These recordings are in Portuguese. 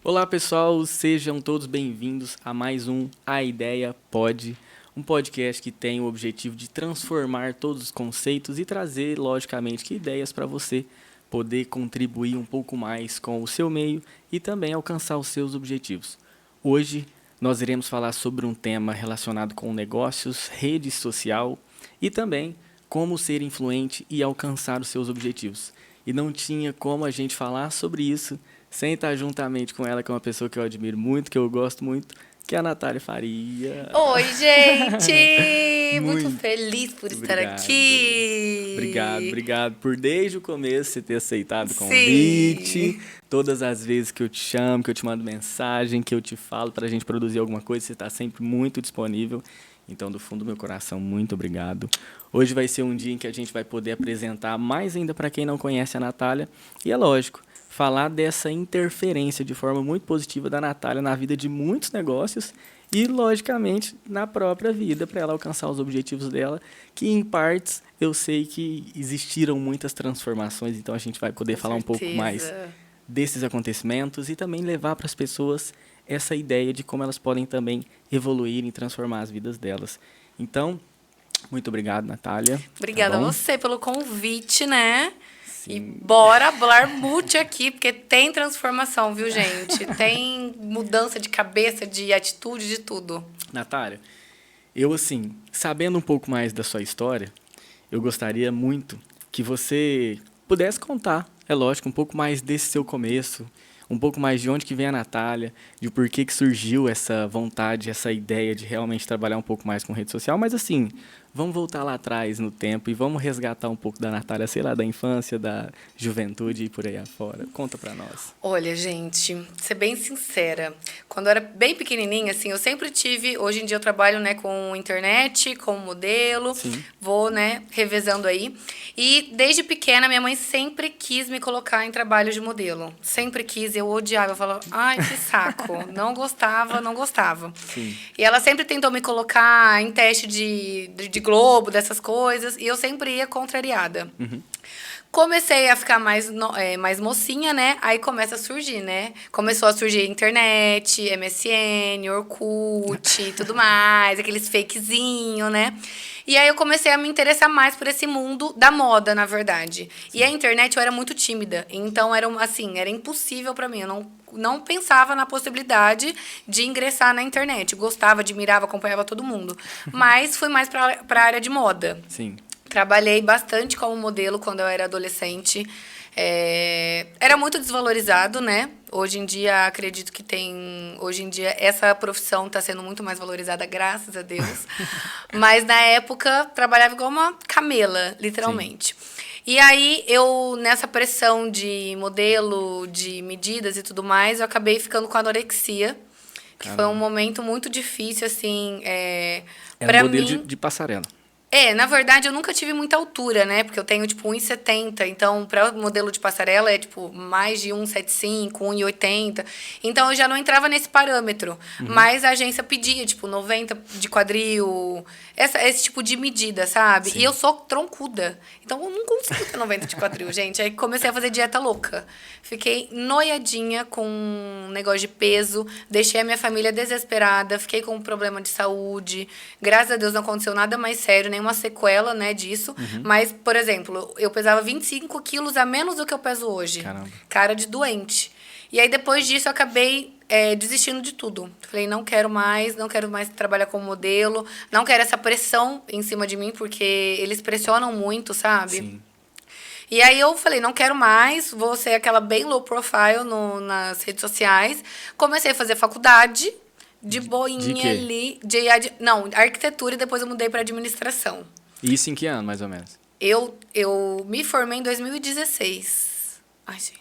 Olá pessoal, sejam todos bem-vindos a mais um A Ideia Pode, um podcast que tem o objetivo de transformar todos os conceitos e trazer, logicamente, que ideias para você poder contribuir um pouco mais com o seu meio e também alcançar os seus objetivos. Hoje nós iremos falar sobre um tema relacionado com negócios, rede social e também como ser influente e alcançar os seus objetivos. E não tinha como a gente falar sobre isso sem estar juntamente com ela, que é uma pessoa que eu admiro muito, que eu gosto muito, que é a Natália Faria. Oi, gente! Muito Muito feliz por estar obrigado. aqui. Obrigado por desde o começo você ter aceitado o Sim. convite. Todas as vezes que eu te chamo, que eu te mando mensagem, que eu te falo para a gente produzir alguma coisa, você está sempre muito disponível. Então, do fundo do meu coração, muito obrigado. Hoje vai ser um dia em que a gente vai poder apresentar mais ainda para quem não conhece a Natália. E é lógico, falar dessa interferência de forma muito positiva da Natália na vida de muitos negócios e, logicamente, na própria vida, para ela alcançar os objetivos dela, que, em partes, eu sei que existiram muitas transformações, então a gente vai poder falar um pouco mais desses acontecimentos e também levar para as pessoas essa ideia de como elas podem também evoluir e transformar as vidas delas. Então, muito obrigado, Natália. Obrigada tá a você pelo convite, né? Sim. E bora falar muito aqui, porque tem transformação, viu, gente? Tem mudança de cabeça, de atitude, de tudo. Natália, eu, assim, sabendo um pouco mais da sua história, eu gostaria muito que você pudesse contar, é lógico, um pouco mais desse seu começo, um pouco mais de onde que vem a Natália, de por que surgiu essa vontade, essa ideia de realmente trabalhar um pouco mais com rede social, mas assim, vamos voltar lá atrás no tempo e vamos resgatar um pouco da Natália, sei lá, da infância, da juventude e por aí afora. Conta pra nós. Olha, gente, ser bem sincera, quando eu era bem pequenininha, assim, eu sempre tive, hoje em dia eu trabalho, né, com internet, com modelo, Sim. vou, né, revezando aí, e desde pequena minha mãe sempre quis me colocar em trabalho de modelo, sempre quis, eu odiava, eu falava, ai, que saco, não gostava. Sim. E ela sempre tentou me colocar em teste de Globo, dessas coisas, e eu sempre ia contrariada. Uhum. Comecei a ficar mais mocinha, né? Aí começa a surgir, né? Começou a surgir internet, MSN, Orkut e tudo mais, aqueles fakezinho, né? E aí eu comecei a me interessar mais por esse mundo da moda, na verdade. Sim. E a internet eu era muito tímida, então era impossível pra mim. Eu não pensava na possibilidade de ingressar na internet. Gostava, admirava, acompanhava todo mundo. Mas fui mais pra área de moda. Sim. Trabalhei bastante como modelo quando eu era adolescente. Era muito desvalorizado, né? Hoje em dia, acredito que Hoje em dia, essa profissão está sendo muito mais valorizada, graças a Deus. Mas, na época, trabalhava igual uma camela, literalmente. Sim. E aí, nessa pressão de modelo, de medidas e tudo mais, eu acabei ficando com anorexia. Que foi um momento muito difícil, assim, Era um modelo de passarela. Na verdade, eu nunca tive muita altura, né? Porque eu tenho, tipo, 1,70. Então, para o modelo de passarela, é, tipo, mais de 1,75, 1,80. Então, eu já não entrava nesse parâmetro. Uhum. Mas a agência pedia, tipo, 90 de quadril. Esse tipo de medida, sabe? Sim. E eu sou troncuda. Então, eu não consigo ter 90 de quadril, gente. Aí, comecei a fazer dieta louca. Fiquei noiadinha com um negócio de peso. Deixei a minha família desesperada. Fiquei com um problema de saúde. Graças a Deus, não aconteceu nada mais sério, nenhuma sequela, né, disso. Uhum. Mas, por exemplo, eu pesava 25 quilos a menos do que eu peso hoje. Caramba. Cara de doente. E aí, depois disso, eu acabei desistindo de tudo. Falei, não quero mais trabalhar como modelo, não quero essa pressão em cima de mim, porque eles pressionam muito, sabe? Sim. E aí eu falei, não quero mais, vou ser aquela bem low profile nas redes sociais. Comecei a fazer faculdade, de boinha ali. Não, arquitetura, e depois eu mudei para administração. Isso em que ano, mais ou menos? Eu me formei em 2016. Ai, gente.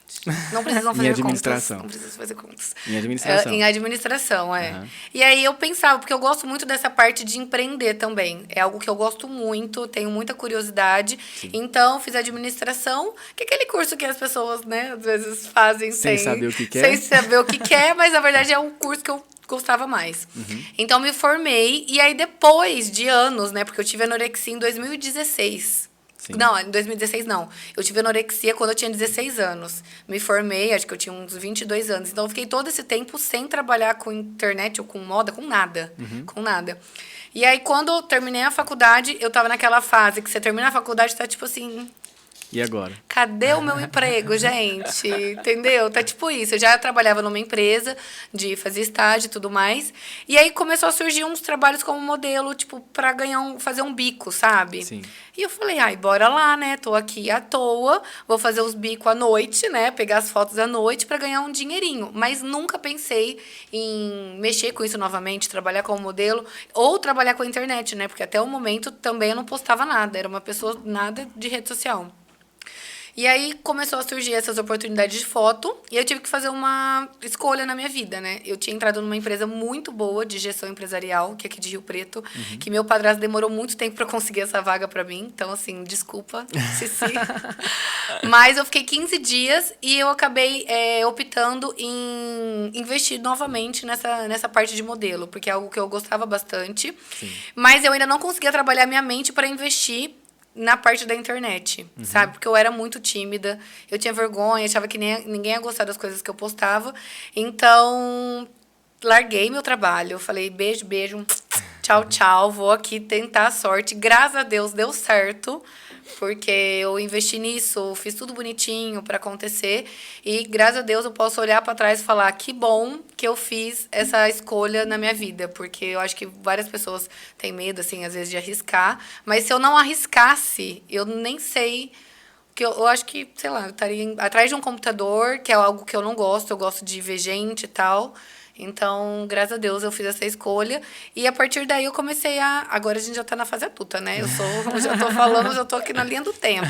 Não precisam fazer administração. Contas. Não precisam fazer contas. Em administração. Em administração, é. Uhum. E aí eu pensava, porque eu gosto muito dessa parte de empreender também. É algo que eu gosto muito, tenho muita curiosidade. Sim. Então, fiz administração, que é aquele curso que as pessoas, né, às vezes fazem sem saber o que quer. Sem saber o que quer, mas na verdade é um curso que eu gostava mais. Uhum. Então, me formei. E aí, depois de anos, né, porque eu tive anorexia em 2016. Sim. Não, em 2016 não. Eu tive anorexia quando eu tinha 16 anos. Me formei, acho que eu tinha uns 22 anos. Então, eu fiquei todo esse tempo sem trabalhar com internet ou com moda, com nada. Com nada. E aí, quando eu terminei a faculdade, eu tava naquela fase que você termina a faculdade e tá tipo assim... E agora? Cadê o meu emprego, gente? Entendeu? Tá tipo isso. Eu já trabalhava numa empresa de fazer estágio e tudo mais. E aí começou a surgir uns trabalhos como modelo, tipo, pra ganhar fazer um bico, sabe? Sim. E eu falei, ai, bora lá, né? Tô aqui à toa, vou fazer os bicos à noite, né? Pegar as fotos à noite pra ganhar um dinheirinho. Mas nunca pensei em mexer com isso novamente, trabalhar como modelo ou trabalhar com a internet, né? Porque até o momento também eu não postava nada. Era uma pessoa nada de rede social. E aí começou a surgir essas oportunidades de foto e eu tive que fazer uma escolha na minha vida, né? Eu tinha entrado numa empresa muito boa de gestão empresarial, que é aqui de Rio Preto, que meu padrasto demorou muito tempo para conseguir essa vaga para mim. Então, assim, desculpa, Cici. Mas eu fiquei 15 dias e eu acabei optando em investir novamente nessa parte de modelo, porque é algo que eu gostava bastante. Sim. Mas eu ainda não conseguia trabalhar minha mente para investir na parte da internet, sabe? Porque eu era muito tímida, eu tinha vergonha, achava que ninguém ia gostar das coisas que eu postava. Então, larguei meu trabalho. Eu falei, beijo, beijo, tchau, tchau, vou aqui tentar a sorte. Graças a Deus deu certo, porque eu investi nisso, fiz tudo bonitinho para acontecer. E graças a Deus eu posso olhar para trás e falar que bom que eu fiz essa escolha na minha vida, porque eu acho que várias pessoas têm medo, assim, às vezes, de arriscar. Mas se eu não arriscasse, eu nem sei... Que eu acho que, sei lá, eu estaria atrás de um computador, que é algo que eu não gosto. Eu gosto de ver gente e tal. Então, graças a Deus, eu fiz essa escolha. E a partir daí eu comecei a... Agora a gente já tá na fase adulta, né? Eu já tô falando, já tô aqui na linha do tempo.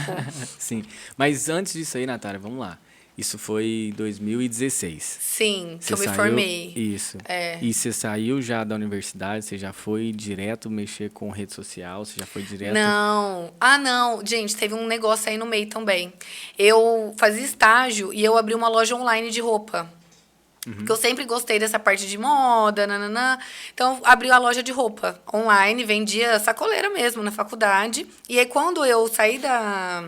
Sim. Mas antes disso aí, Natália, vamos lá. Isso foi 2016. Sim, que eu me saiu, formei. Isso. E você saiu já da universidade, você já foi direto mexer com rede social, você já foi direto... Não. Ah, não. Gente, teve um negócio aí no meio também. Eu fazia estágio e eu abri uma loja online de roupa. Porque eu sempre gostei dessa parte de moda, nananã. Então, eu abri a loja de roupa online, vendia sacoleira mesmo na faculdade. E aí, quando eu saí da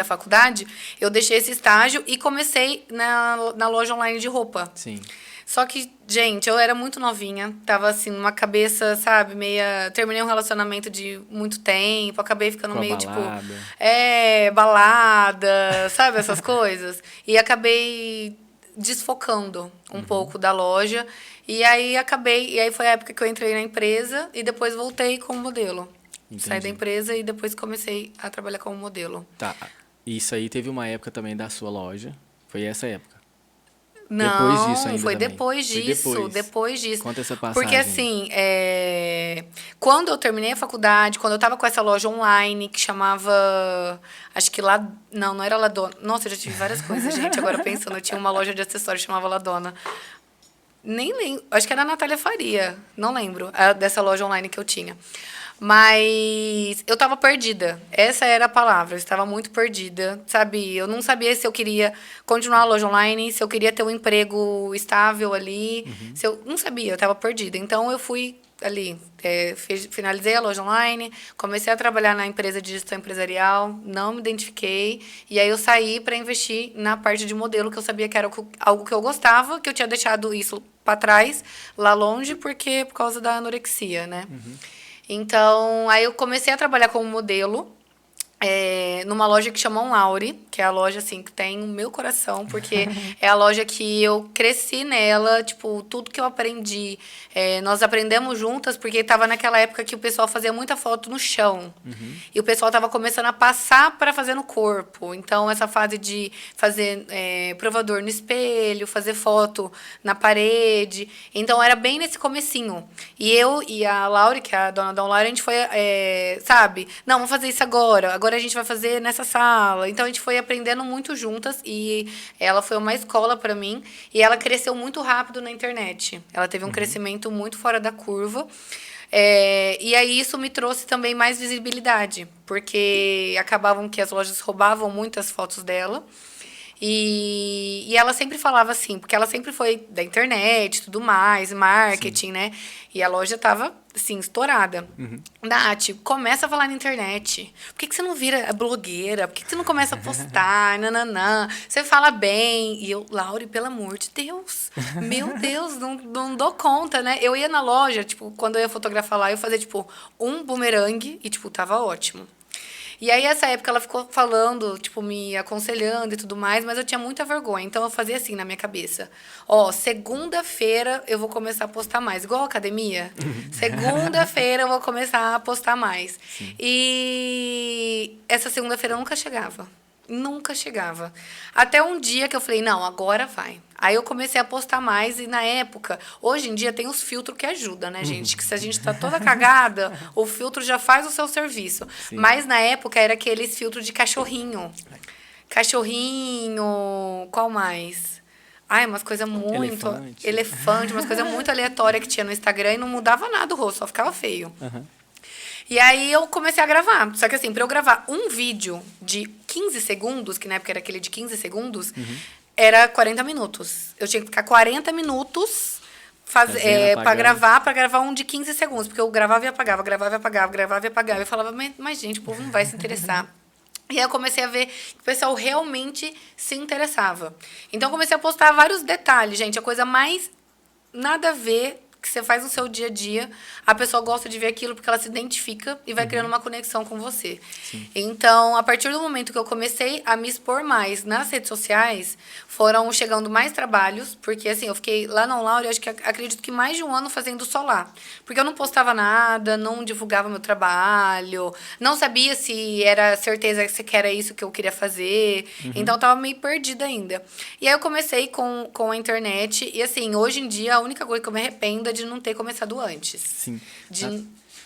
faculdade, eu deixei esse estágio e comecei na loja online de roupa. Sim. Só que, gente, eu era muito novinha. Tava, assim, numa cabeça, sabe, meia... Terminei um relacionamento de muito tempo. Acabei ficando Com a meio, balada. tipo... balada, sabe, essas coisas. E acabei desfocando um pouco da loja. E aí, E aí, foi a época que eu entrei na empresa e depois voltei como modelo. Saí da Entendi. empresa e depois comecei a trabalhar como modelo. Tá. Isso aí teve uma época também da sua loja. Foi essa época. Não, Depois disso ainda foi também. depois Foi disso, depois disso. Conta essa passagem. Porque assim, quando eu terminei a faculdade, quando eu tava com essa loja online que chamava, acho que lá, não era Ladona. Nossa, eu já tive várias coisas, gente, agora pensando, eu tinha uma loja de acessórios que chamava Ladona. Nem lembro, acho que era a Natália Faria, não lembro, dessa loja online que eu tinha. Mas eu estava perdida. Essa era a palavra. Eu estava muito perdida, sabe? Eu não sabia se eu queria continuar a loja online, se eu queria ter um emprego estável ali. Se eu não sabia, eu estava perdida. Então, eu fui ali, finalizei a loja online, comecei a trabalhar na empresa de gestão empresarial, não me identifiquei. E aí, eu saí para investir na parte de modelo, que eu sabia que era algo que eu gostava, que eu tinha deixado isso para trás, lá longe, por causa da anorexia, né? Então, aí eu comecei a trabalhar como modelo numa loja que chama Laure, que é a loja, assim, que tem o meu coração, porque é a loja que eu cresci nela, tipo, tudo que eu aprendi, nós aprendemos juntas, porque estava naquela época que o pessoal fazia muita foto no chão. E o pessoal estava começando a passar para fazer no corpo. Então, essa fase de fazer provador no espelho, fazer foto na parede. Então, era bem nesse comecinho. E eu e a Laure, que é a dona da Laure, a gente foi, sabe? Não, vamos fazer isso agora a gente vai fazer nessa sala. Então, a gente foi aprendendo muito juntas e ela foi uma escola para mim. E ela cresceu muito rápido na internet. Ela teve um crescimento muito fora da curva. E aí, isso me trouxe também mais visibilidade, porque acabavam que as lojas roubavam muitas fotos dela. E ela sempre falava assim, porque ela sempre foi da internet, tudo mais, marketing, né? E a loja estava assim, estourada. Nath, começa a falar na internet. Por que você não vira blogueira? Por que você não começa a postar? Nananã. Você fala bem. E eu, Laure, pelo amor de Deus. Meu Deus, não dou conta, né? Eu ia na loja, tipo, quando eu ia fotografar lá, eu fazia, tipo, um bumerangue e, tipo, tava ótimo. E aí, essa época, ela ficou falando, tipo, me aconselhando e tudo mais, mas eu tinha muita vergonha. Então, eu fazia assim na minha cabeça. Ó, segunda-feira eu vou começar a postar mais. Igual a academia. Segunda-feira eu vou começar a postar mais. Sim. E essa segunda-feira nunca chegava. Nunca chegava. Até um dia que eu falei, não, agora vai. Aí eu comecei a postar mais e na época, hoje em dia tem os filtros que ajudam, né, gente? Que se a gente tá toda cagada, o filtro já faz o seu serviço. Sim. Mas na época era aqueles filtros de cachorrinho. Cachorrinho, qual mais? Ai, umas coisas muito... Elefante, umas coisas muito aleatórias que tinha no Instagram e não mudava nada o rosto, só ficava feio. E aí eu comecei a gravar. Só que assim, pra eu gravar um vídeo de 15 segundos, que na época era aquele de 15 segundos, era 40 minutos. Eu tinha que ficar 40 minutos pra gravar um de 15 segundos. Porque eu gravava e apagava, gravava e apagava, gravava e apagava. Eu falava, mas gente, o povo não vai se interessar. E aí eu comecei a ver que o pessoal realmente se interessava. Então eu comecei a postar vários detalhes, gente. A coisa mais nada a ver que você faz no seu dia a dia, a pessoa gosta de ver aquilo porque ela se identifica e vai criando uma conexão com você. Sim. Então, a partir do momento que eu comecei a me expor mais nas redes sociais, foram chegando mais trabalhos, porque assim, eu fiquei lá na Laure, acho que acredito que mais de um ano fazendo só lá. Porque eu não postava nada, não divulgava meu trabalho, não sabia se era certeza que era isso que eu queria fazer. Então, eu tava meio perdida ainda. E aí, eu comecei com a internet e assim, hoje em dia, a única coisa que eu me arrependo é de não ter começado antes. Sim.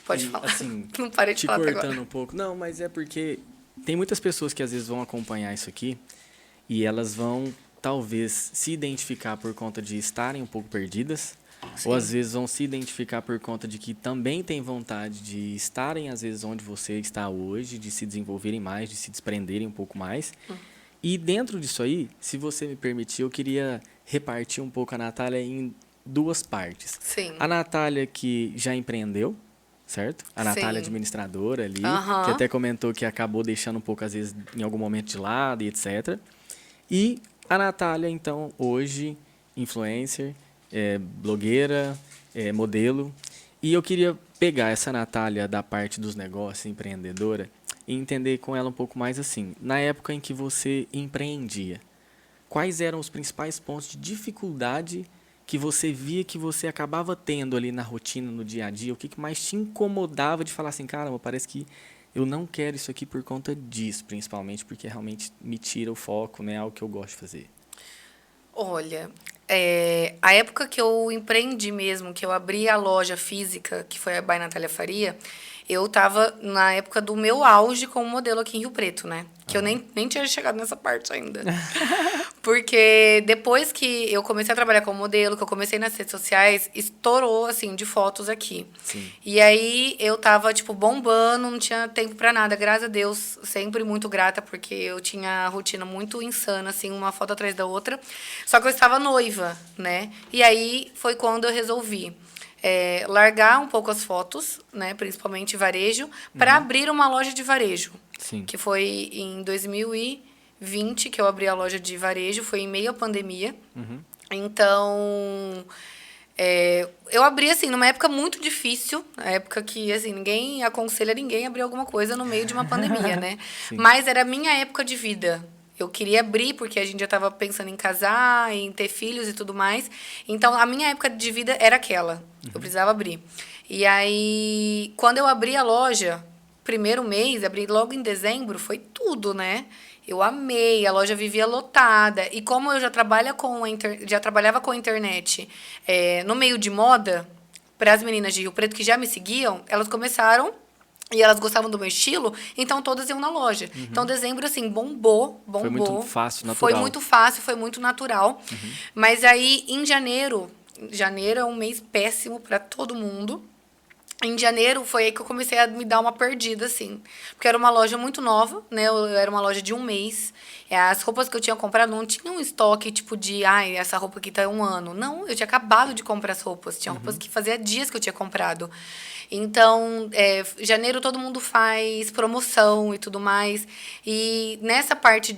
Pode falar. Assim, não parei de te falar até cortando agora. um pouco. Não, mas é porque tem muitas pessoas que às vezes vão acompanhar isso aqui e elas vão, talvez, se identificar por conta de estarem um pouco perdidas. Sim. Ou às vezes vão se identificar por conta de que também têm vontade de estarem, às vezes, onde você está hoje, de se desenvolverem mais, de se desprenderem um pouco mais. E dentro disso aí, se você me permitir, eu queria repartir um pouco a Natália em duas partes. Sim. A Natália que já empreendeu, certo? A Natália Sim. administradora ali, Aham. que até comentou que acabou deixando um pouco, às vezes, em algum momento de lado e etc. E a Natália, então, hoje, influencer, blogueira, modelo. E eu queria pegar essa Natália da parte dos negócios, empreendedora, e entender com ela um pouco mais assim, na época em que você empreendia, quais eram os principais pontos de dificuldade que você via que você acabava tendo ali na rotina, no dia a dia? O que mais te incomodava de falar assim, caramba, parece que eu não quero isso aqui por conta disso, principalmente porque realmente me tira o foco, né? Algo que eu gosto de fazer. Olha, a época que eu empreendi mesmo, que eu abri a loja física, que foi a By Natália Faria, eu tava na época do meu auge como modelo aqui em Rio Preto, né? Que eu nem tinha chegado nessa parte ainda. Porque depois que eu comecei a trabalhar como modelo, que eu comecei nas redes sociais, estourou, assim, de fotos aqui. Sim. E aí eu tava, tipo, bombando, não tinha tempo pra nada. Graças a Deus, sempre muito grata, porque eu tinha a rotina muito insana, assim, uma foto atrás da outra. Só que eu estava noiva, né? E aí foi quando eu resolvi largar um pouco as fotos, né? Principalmente varejo, para abrir uma loja de varejo. Sim. Que foi em 2020 que eu abri a loja de varejo, foi em meio à pandemia. Então, eu abri, assim, numa época muito difícil, na época que, assim, ninguém aconselha ninguém a abrir alguma coisa no meio de uma pandemia, né? Sim. Mas era a minha época de vida. Eu queria abrir, porque a gente já estava pensando em casar, em ter filhos e tudo mais. Então, a minha época de vida era aquela. Eu precisava abrir. E aí, quando eu abri a loja, primeiro mês, abri logo em dezembro, foi tudo, né? Eu amei, a loja vivia lotada. E como eu já trabalhava com a internet no meio de moda, para as meninas de Rio Preto que já me seguiam, elas começaram e elas gostavam do meu estilo, então todas iam na loja. Então, dezembro, assim, bombou. Foi muito fácil, natural. Foi muito fácil, foi muito natural. Mas aí, em janeiro é um mês péssimo para todo mundo. Em janeiro foi aí que eu comecei a me dar uma perdida, assim. Porque era uma loja muito nova, né? Era uma loja de um mês. As roupas que eu tinha comprado não tinham um estoque, tipo, de, ai, essa roupa aqui tá 1 ano. Não, eu tinha acabado de comprar as roupas. Tinha roupas que fazia dias que eu tinha comprado. Então, janeiro todo mundo faz promoção e tudo mais. E nessa parte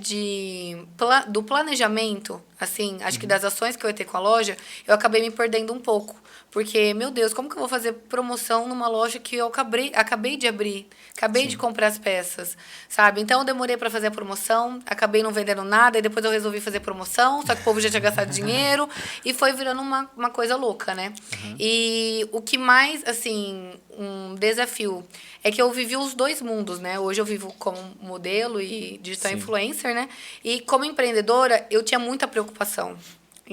do planejamento, assim, acho que das ações que eu ia ter com a loja, eu acabei me perdendo um pouco. Porque, meu Deus, como que eu vou fazer promoção numa loja que eu acabei de abrir? Acabei de comprar as peças, sabe? Então, eu demorei para fazer a promoção, acabei não vendendo nada, e depois eu resolvi fazer promoção, só que o povo já tinha gastado dinheiro, e foi virando uma coisa louca, né? E o que mais, assim, um desafio é que eu vivi os dois mundos, né? Hoje eu vivo como modelo e digital Sim. influencer, né? E como empreendedora, eu tinha muita preocupação.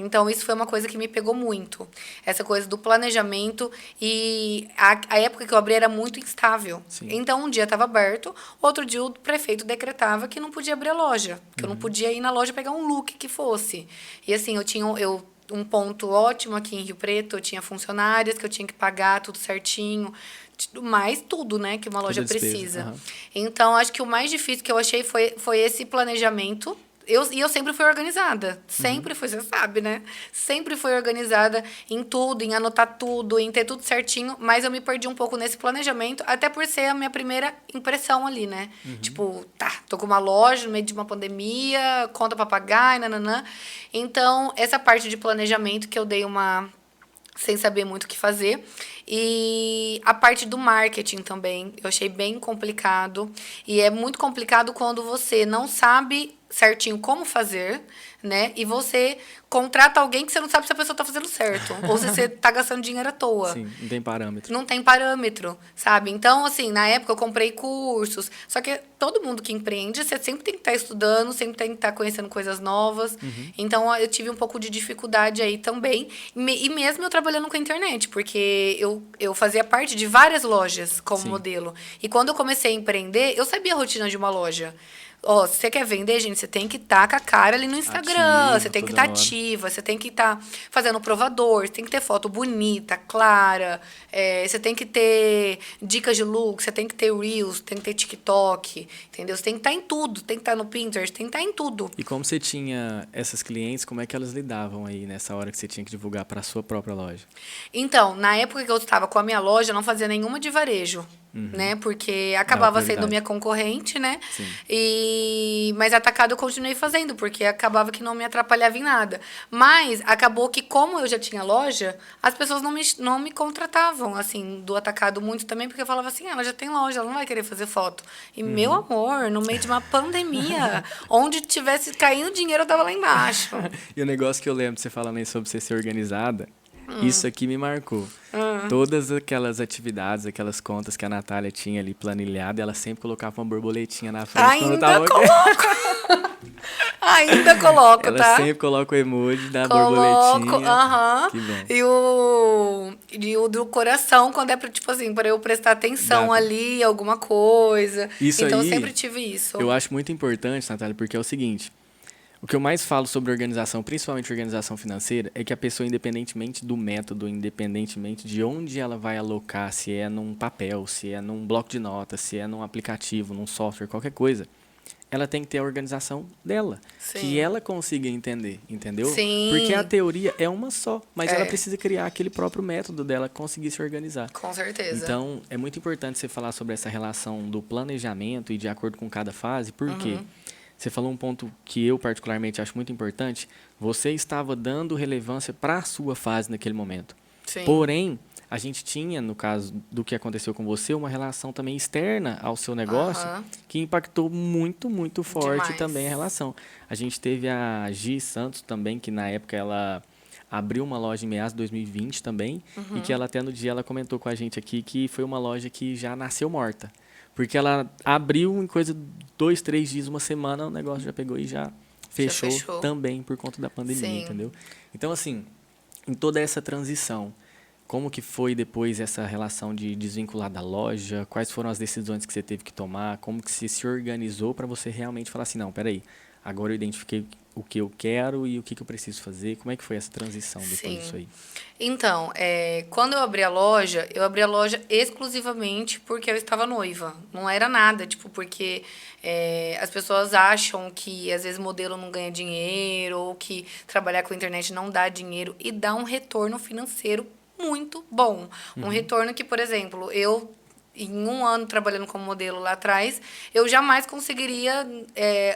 Então, isso foi uma coisa que me pegou muito. Essa coisa do planejamento. E a época que eu abri era muito instável. Sim. Então, um dia estava aberto, outro dia o prefeito decretava que não podia abrir a loja. Que eu não podia ir na loja pegar um look que fosse. E assim, eu tinha um ponto ótimo aqui em Rio Preto. Eu tinha funcionárias que eu tinha que pagar tudo certinho. Mais tudo, né, que uma loja Toda despesa. precisa. Então, acho que o mais difícil que eu achei foi esse planejamento. Eu sempre fui organizada. Sempre fui, você sabe, né? Sempre fui organizada em tudo, em anotar tudo, em ter tudo certinho. Mas eu me perdi um pouco nesse planejamento, até por ser a minha primeira impressão ali, né? Tipo, tô com uma loja no meio de uma pandemia, conta pra pagar e nananã. Então, essa parte de planejamento que eu dei sem saber muito o que fazer. E a parte do marketing também, eu achei bem complicado. E é muito complicado quando você não sabe certinho como fazer, né? E você contrata alguém que você não sabe se a pessoa tá fazendo certo. Ou se você tá gastando dinheiro à toa. Sim, não tem parâmetro. Não tem parâmetro, sabe? Então, assim, na época eu comprei cursos. Só que todo mundo que empreende, você sempre tem que estar estudando, sempre tem que estar conhecendo coisas novas. Então, eu tive um pouco de dificuldade aí também. E mesmo eu trabalhando com a internet, porque eu fazia parte de várias lojas como Sim. modelo. E quando eu comecei a empreender, eu sabia a rotina de uma loja. Ó, se você quer vender, gente, você tem que estar com a cara ali no Instagram, Ativo, você tem que toda estar hora. ativa, você tem que estar fazendo provador, você tem que ter foto bonita, clara, você tem que ter dicas de look, você tem que ter Reels, tem que ter TikTok, entendeu? Você tem que estar em tudo, tem que estar no Pinterest, tem que estar em tudo. E como você tinha essas clientes, como é que elas lidavam aí nessa hora que você tinha que divulgar para a sua própria loja? Então, na época que eu estava com a minha loja, eu não fazia nenhuma de varejo, né? Porque acabava sendo prioridade. minha concorrente, né? Sim. Mas atacado eu continuei fazendo, porque acabava que não me atrapalhava em nada. Mas acabou que, como eu já tinha loja, as pessoas não me contratavam, assim, do atacado muito também, porque eu falava assim, ela já tem loja, ela não vai querer fazer foto. E, meu amor, no meio de uma pandemia, onde tivesse caindo dinheiro, eu tava lá embaixo. E o negócio que eu lembro de você falando aí sobre você ser organizada, isso aqui me marcou. Todas aquelas atividades, aquelas contas que a Natália tinha ali planilhada, ela sempre colocava uma borboletinha na frente quando Ainda tava... coloco! Ainda coloco, Ela tá? sempre coloca o emoji da Coloco, borboletinha. aham. Que bom. E o do coração, quando é pra, tipo assim, pra eu prestar atenção Data. ali, alguma coisa. Isso Então, aí, eu sempre tive isso. Eu acho muito importante, Natália, porque é o seguinte... O que eu mais falo sobre organização, principalmente organização financeira, é que a pessoa, independentemente do método, independentemente de onde ela vai alocar, se é num papel, se é num bloco de notas, se é num aplicativo, num software, qualquer coisa, ela tem que ter a organização dela, Sim. que ela consiga entender, entendeu? Sim. Porque a teoria é uma só, mas É. ela precisa criar aquele próprio método dela, conseguir se organizar. Com certeza. Então, é muito importante você falar sobre essa relação do planejamento e de acordo com cada fase, por quê? Você falou um ponto que eu particularmente acho muito importante. Você estava dando relevância para a sua fase naquele momento. Sim. Porém, a gente tinha, no caso do que aconteceu com você, uma relação também externa ao seu negócio que impactou muito, muito forte Demais. também a relação. A gente teve a Gi Santos também, que na época ela abriu uma loja em meados de 2020 também, e que ela até no dia ela comentou com a gente aqui que foi uma loja que já nasceu morta. Porque ela abriu em coisa de 2, 3 dias, uma semana, o negócio já pegou e já fechou também por conta da pandemia, Sim. entendeu? Então, assim, em toda essa transição, como que foi depois essa relação de desvincular da loja? Quais foram as decisões que você teve que tomar? Como que você se organizou para você realmente falar assim, não, peraí, agora eu identifiquei o que eu quero e o que eu preciso fazer? Como é que foi essa transição depois disso aí? Então, quando eu abri a loja exclusivamente porque eu estava noiva. Não era nada, tipo, porque as pessoas acham que às vezes modelo não ganha dinheiro ou que trabalhar com a internet não dá dinheiro e dá um retorno financeiro muito bom. Um retorno que, por exemplo, eu em um ano trabalhando como modelo lá atrás, eu jamais conseguiria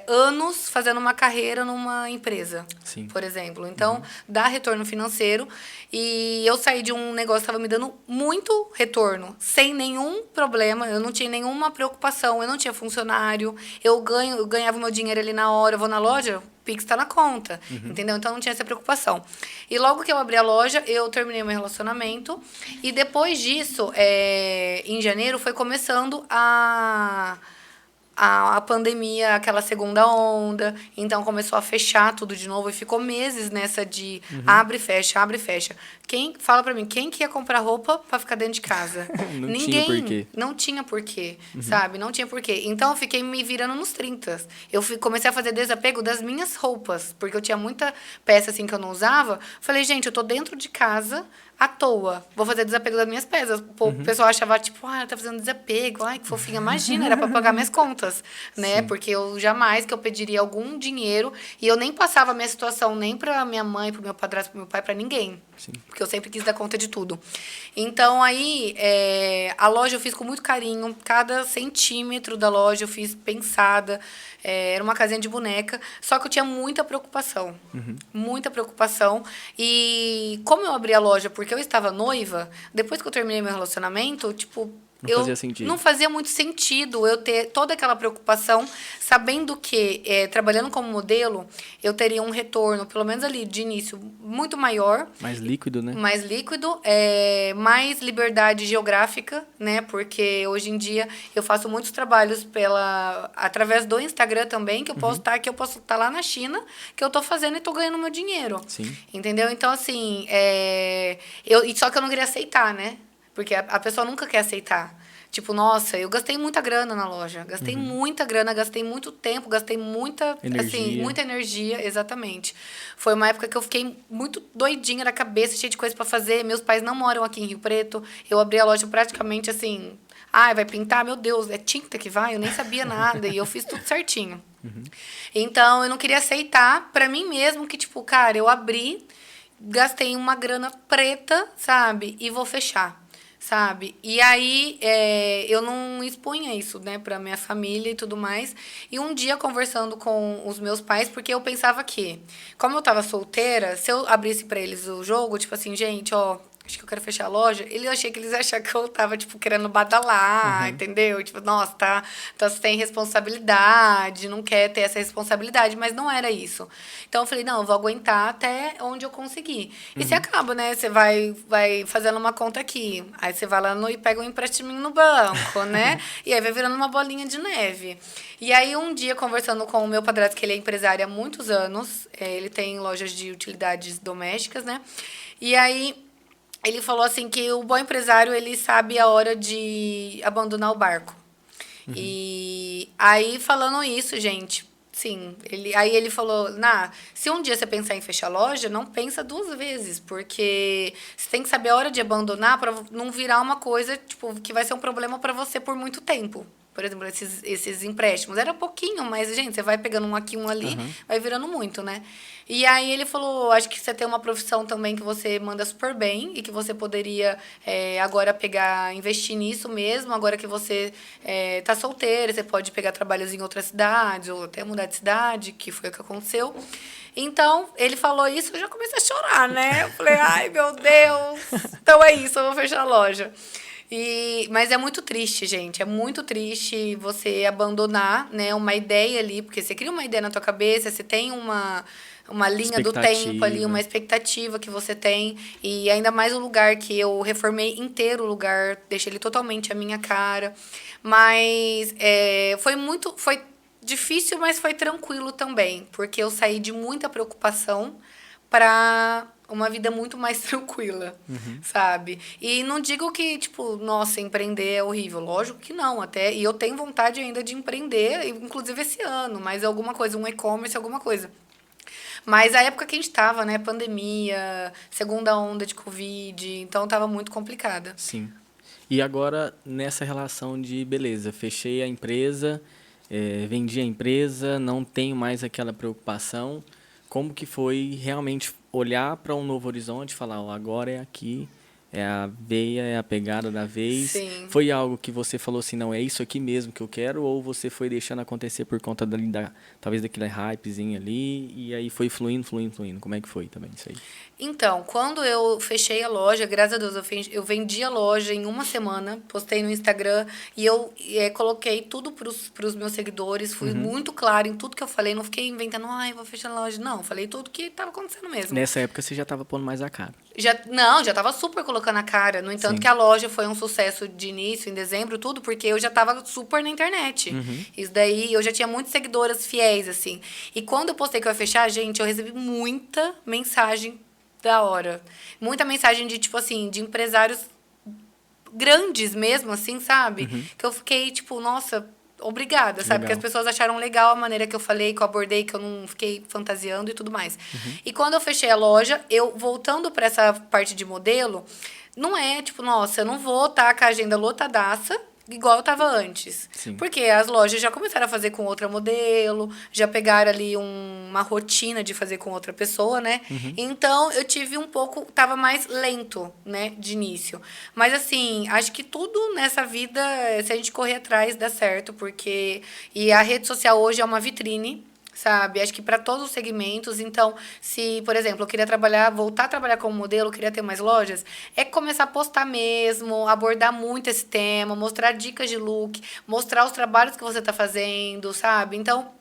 anos fazendo uma carreira numa empresa, Sim. por exemplo. Então, dá retorno financeiro. E eu saí de um negócio que estava me dando muito retorno, sem nenhum problema, eu não tinha nenhuma preocupação, eu não tinha funcionário, eu ganhava o meu dinheiro ali na hora, eu vou na loja, o Pix está na conta, entendeu? Então, não tinha essa preocupação. E logo que eu abri a loja, eu terminei meu relacionamento. E depois disso, em janeiro, foi começando a pandemia, aquela segunda onda. Então, começou a fechar tudo de novo. E ficou meses nessa de abre e fecha, abre e fecha. Fala pra mim, quem que ia comprar roupa pra ficar dentro de casa? Não Ninguém. tinha porquê. Não tinha porquê, sabe? Não tinha porquê. Então, eu fiquei me virando nos 30. Eu comecei a fazer desapego das minhas roupas, porque eu tinha muita peça assim que eu não usava. Falei, gente, eu tô dentro de casa à toa. Vou fazer desapego das minhas peças. O pessoal achava, tipo, ela tá fazendo desapego. Ai, que fofinha. Imagina, era pra pagar minhas contas, né? Sim. Porque eu jamais que eu pediria algum dinheiro e eu nem passava a minha situação nem pra minha mãe, pro meu padrasto, pro meu pai, pra ninguém. Sim. Porque eu sempre quis dar conta de tudo. Então, aí, a loja eu fiz com muito carinho. Cada centímetro da loja eu fiz pensada. Era uma casinha de boneca. Só que eu tinha muita preocupação. Muita preocupação. E como eu abri a loja porque eu estava noiva, depois que eu terminei meu relacionamento, tipo... Não fazia sentido. Não fazia muito sentido eu ter toda aquela preocupação, sabendo que, trabalhando como modelo, eu teria um retorno, pelo menos ali, de início, muito maior. Mais líquido, né? Mais líquido, mais liberdade geográfica, né? Porque hoje em dia eu faço muitos trabalhos através do Instagram também, que eu posso estar lá na China, que eu estou fazendo e estou ganhando meu dinheiro. Sim. Entendeu? Então, assim, só que eu não queria aceitar, né? Porque a pessoa nunca quer aceitar. Tipo, nossa, eu gastei muita grana na loja. Gastei muita grana, gastei muito tempo, gastei muita energia, exatamente. Foi uma época que eu fiquei muito doidinha na cabeça, cheia de coisa para fazer. Meus pais não moram aqui em Rio Preto. Eu abri a loja praticamente assim, vai pintar? Meu Deus, é tinta que vai? Eu nem sabia nada. E eu fiz tudo certinho. Então, eu não queria aceitar para mim mesmo que, tipo, cara, eu abri, gastei uma grana preta, sabe? E vou fechar. Sabe? E aí, eu não expunha isso, né, pra minha família e tudo mais. E um dia, conversando com os meus pais, porque eu pensava que, como eu tava solteira, se eu abrisse pra eles o jogo, tipo assim, gente, ó, acho que eu quero fechar a loja, eu achei que eles acharam que eu tava, tipo, querendo badalar, entendeu? Tipo, nossa, tá sem responsabilidade, não quer ter essa responsabilidade, mas não era isso. Então, eu falei, não, eu vou aguentar até onde eu conseguir. E você acaba, né? Você vai fazendo uma conta aqui, aí você vai lá e pega um emprestiminho no banco, né? E aí vai virando uma bolinha de neve. E aí, um dia, conversando com o meu padrasto, que ele é empresário há muitos anos, ele tem lojas de utilidades domésticas, né? E aí... ele falou assim que o bom empresário, ele sabe a hora de abandonar o barco. E aí, falando isso, gente, sim, ele falou, se um dia você pensar em fechar a loja, não pensa duas vezes, porque você tem que saber a hora de abandonar para não virar uma coisa, tipo, que vai ser um problema para você por muito tempo. Por exemplo, esses empréstimos. Era pouquinho, mas, gente, você vai pegando um aqui, um ali, vai virando muito, né? E aí ele falou, acho que você tem uma profissão também que você manda super bem e que você poderia agora investir nisso mesmo, agora que você tá solteira, você pode pegar trabalhos em outras cidades ou até mudar de cidade, que foi o que aconteceu. Então, ele falou isso, eu já comecei a chorar, né? Eu falei, ai, meu Deus, então é isso, eu vou fechar a loja. Mas é muito triste, gente. É muito triste você abandonar, né, uma ideia ali, porque você cria uma ideia na tua cabeça, você tem uma linha do tempo ali, uma expectativa que você tem. E ainda mais o lugar que eu reformei inteiro o lugar, deixei ele totalmente a minha cara. Mas foi difícil, mas foi tranquilo também, porque eu saí de muita preocupação para uma vida muito mais tranquila, sabe? E não digo que, tipo, nossa, empreender é horrível. Lógico que não, até. E eu tenho vontade ainda de empreender, inclusive esse ano, mas alguma coisa, um e-commerce, alguma coisa. Mas a época que a gente tava, né? Pandemia, segunda onda de Covid, então tava muito complicada. Sim. E agora, nessa relação de, beleza, fechei a empresa, vendi a empresa, não tenho mais aquela preocupação, como que foi realmente olhar para um novo horizonte e falar, ó, agora é aqui, é a veia, é a pegada da vez? Sim. Foi algo que você falou assim, não, é isso aqui mesmo que eu quero, ou você foi deixando acontecer por conta talvez daquele hypezinho ali, e aí foi fluindo, fluindo, fluindo? Como é que foi também isso aí? Então, quando eu fechei a loja, graças a Deus, eu vendi a loja em uma semana, postei no Instagram e eu coloquei tudo pros meus seguidores, fui muito clara em tudo que eu falei, não fiquei inventando, ai, vou fechar a loja. Não, falei tudo que estava acontecendo mesmo. Nessa época você já estava pondo mais a cara. Já tava super colocando a cara. No entanto, Sim. que a loja foi um sucesso de início, em dezembro, tudo, porque eu já tava super na internet. Isso daí, eu já tinha muitas seguidoras fiéis, assim. E quando eu postei que eu ia fechar, gente, eu recebi muita mensagem da hora. Muita mensagem de, tipo assim, de empresários grandes mesmo, assim, sabe? Que eu fiquei, tipo, nossa, obrigada, sabe? Legal. Porque as pessoas acharam legal a maneira que eu falei, que eu abordei, que eu não fiquei fantasiando e tudo mais. E quando eu fechei a loja, eu, voltando para essa parte de modelo, não é, tipo, nossa, eu não vou estar com a agenda lotadaça, igual eu tava antes. Sim. Porque as lojas já começaram a fazer com outra modelo, já pegaram ali uma rotina de fazer com outra pessoa, né? Então, eu tive um pouco... Tava mais lento, né? De início. Mas, assim, acho que tudo nessa vida, se a gente correr atrás, dá certo. Porque... E a rede social hoje é uma vitrine, sabe? Acho que para todos os segmentos. Então, se, por exemplo, eu queria voltar a trabalhar como modelo, queria ter mais lojas, é começar a postar mesmo, abordar muito esse tema, mostrar dicas de look, mostrar os trabalhos que você está fazendo, sabe? Então,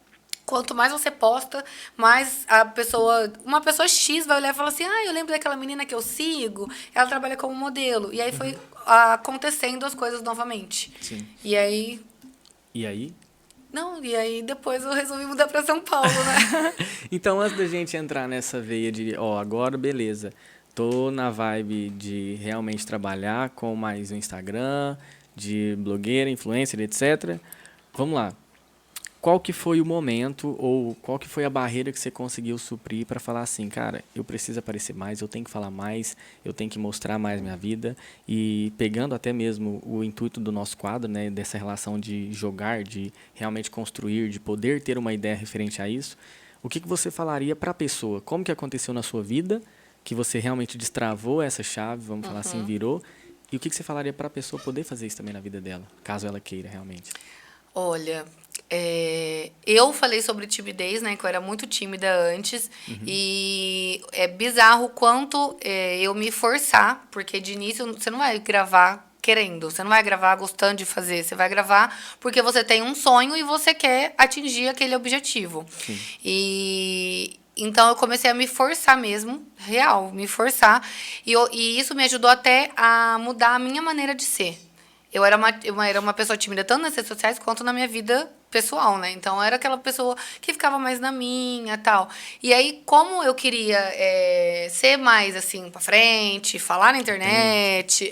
quanto mais você posta, mais uma pessoa X vai olhar e falar assim, eu lembro daquela menina que eu sigo, ela trabalha como modelo. E aí foi acontecendo as coisas novamente. Sim. E aí... E aí? Não, e aí depois eu resolvi mudar para São Paulo, né? Então, antes da gente entrar nessa veia de, agora beleza, tô na vibe de realmente trabalhar com mais o Instagram, de blogueira, influencer, etc. Vamos lá. Qual que foi o momento ou qual que foi a barreira que você conseguiu suprir para falar assim, cara, eu preciso aparecer mais, eu tenho que falar mais, eu tenho que mostrar mais minha vida, e pegando até mesmo o intuito do nosso quadro, né, dessa relação de jogar, de realmente construir, de poder ter uma ideia referente a isso, o que você falaria para a pessoa? Como que aconteceu na sua vida, que você realmente destravou essa chave, vamos falar assim, virou, e o que você falaria para a pessoa poder fazer isso também na vida dela, caso ela queira realmente? Olha, eu falei sobre timidez, né? Que eu era muito tímida antes. E é bizarro o quanto eu me forçar, porque de início você não vai gravar querendo, você não vai gravar gostando de fazer, você vai gravar porque você tem um sonho e você quer atingir aquele objetivo. Sim. E então eu comecei a me forçar mesmo, real, me forçar. E isso me ajudou até a mudar a minha maneira de ser. Eu era uma pessoa tímida tanto nas redes sociais quanto na minha vida pessoal, né? Então, eu era aquela pessoa que ficava mais na minha, tal. E aí, como eu queria ser mais, assim, pra frente, falar na internet,